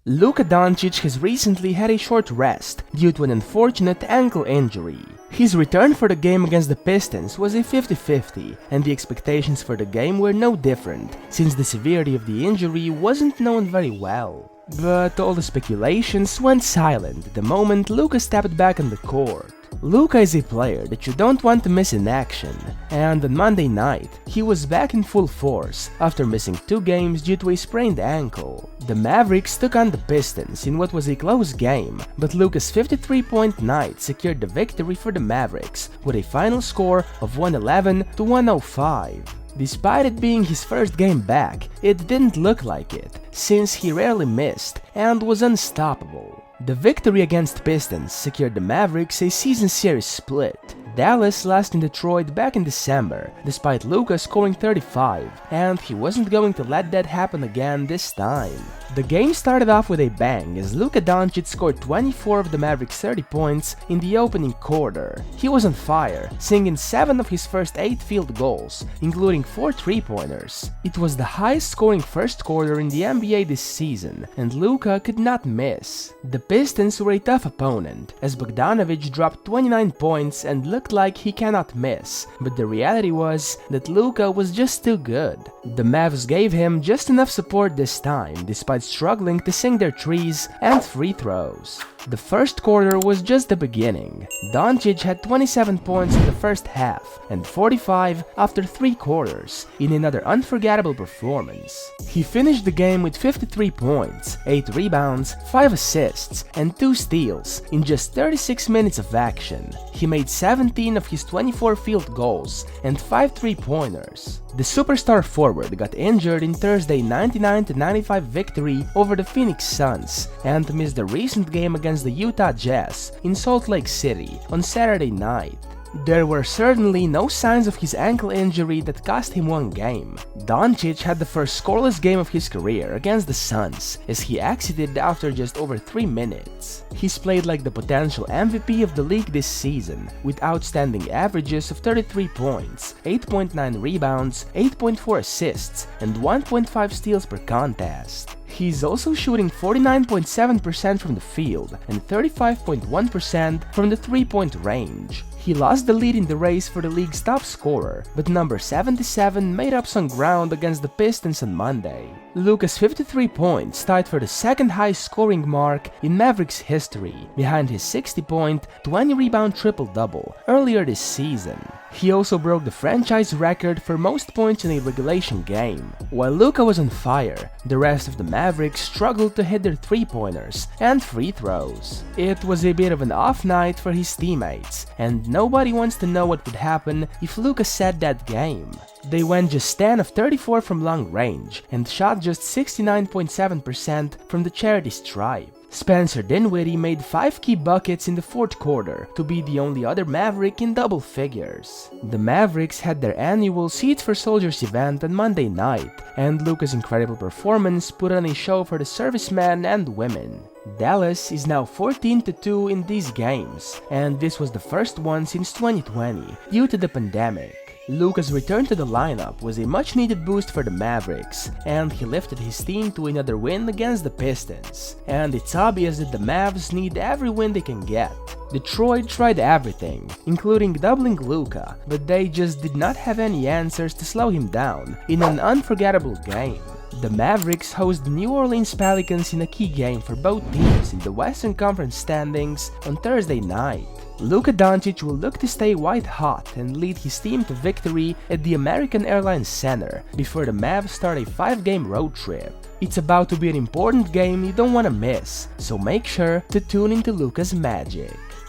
Luka Doncic has recently had a short rest due to an unfortunate ankle injury. His return for the game against the Pistons was a 50-50, and the expectations for the game were no different, since the severity of the injury wasn't known very well. But all the speculations went silent the moment Luka stepped back on the court. Luka is a player that you don't want to miss in action, and on Monday night, he was back in full force after missing 2 games due to a sprained ankle. The Mavericks took on the Pistons in what was a close game, but Luka's 53-point night secured the victory for the Mavericks with a final score of 111-105. Despite it being his first game back, it didn't look like it, since he rarely missed and was unstoppable. The victory against Pistons secured the Mavericks a season series split. Dallas lost in Detroit back in December, despite Luka scoring 35, and he wasn't going to let that happen again this time. The game started off with a bang as Luka Doncic scored 24 of the Mavericks' 30 points in the opening quarter. He was on fire, sinking 7 of his first 8 field goals, including 4 3-pointers. It was the highest scoring first quarter in the NBA this season, and Luka could not miss. The Pistons were a tough opponent, as Bogdanovic dropped 29 points and looked like he cannot miss, but the reality was that Luka was just too good. The Mavs gave him just enough support this time, despite struggling to sink their threes and free throws. The first quarter was just the beginning. Doncic had 27 points in the first half and 45 after 3 quarters in another unforgettable performance. He finished the game with 53 points, 8 rebounds, 5 assists, and 2 steals in just 36 minutes of action. He made 17 of his 24 field goals and 5 3-pointers. The superstar forward got injured in Thursday's 99-95 victory over the Phoenix Suns and missed the recent game against the Utah Jazz in Salt Lake City on Saturday night. There were certainly no signs of his ankle injury that cost him 1 game. Doncic had the first scoreless game of his career against the Suns, as he exited after just over 3 minutes. He's played like the potential MVP of the league this season, with outstanding averages of 33 points, 8.9 rebounds, 8.4 assists, and 1.5 steals per contest. He's also shooting 49.7% from the field and 35.1% from the 3-point range. He lost the lead in the race for the league's top scorer, but number 77 made up some ground against the Pistons on Monday. Luka's 53 points tied for the second highest scoring mark in Mavericks history, behind his 60-point, 20-rebound triple-double earlier this season. He also broke the franchise record for most points in a regulation game. While Luka was on fire, the rest of the Mavericks struggled to hit their 3-pointers and free throws. It was a bit of an off night for his teammates, and nobody wants to know what would happen if Luka set that game. They went just 10 of 34 from long range and shot just 69.7% from the charity stripe. Spencer Dinwiddie made 5 key buckets in the 4th quarter to be the only other Maverick in double figures. The Mavericks had their annual Seats for Soldiers event on Monday night, and Luka's incredible performance put on a show for the servicemen and women. Dallas is now 14-2 in these games, and this was the first one since 2020 due to the pandemic. Luka's return to the lineup was a much-needed boost for the Mavericks, and he lifted his team to another win against the Pistons. And it's obvious that the Mavs need every win they can get. Detroit tried everything, including doubling Luka, but they just did not have any answers to slow him down in an unforgettable game. The Mavericks host the New Orleans Pelicans in a key game for both teams in the Western Conference standings on Thursday night. Luka Doncic will look to stay white-hot and lead his team to victory at the American Airlines Center before the Mavs start a 5-game road trip. It's about to be an important game you don't want to miss, so make sure to tune into Luka's magic.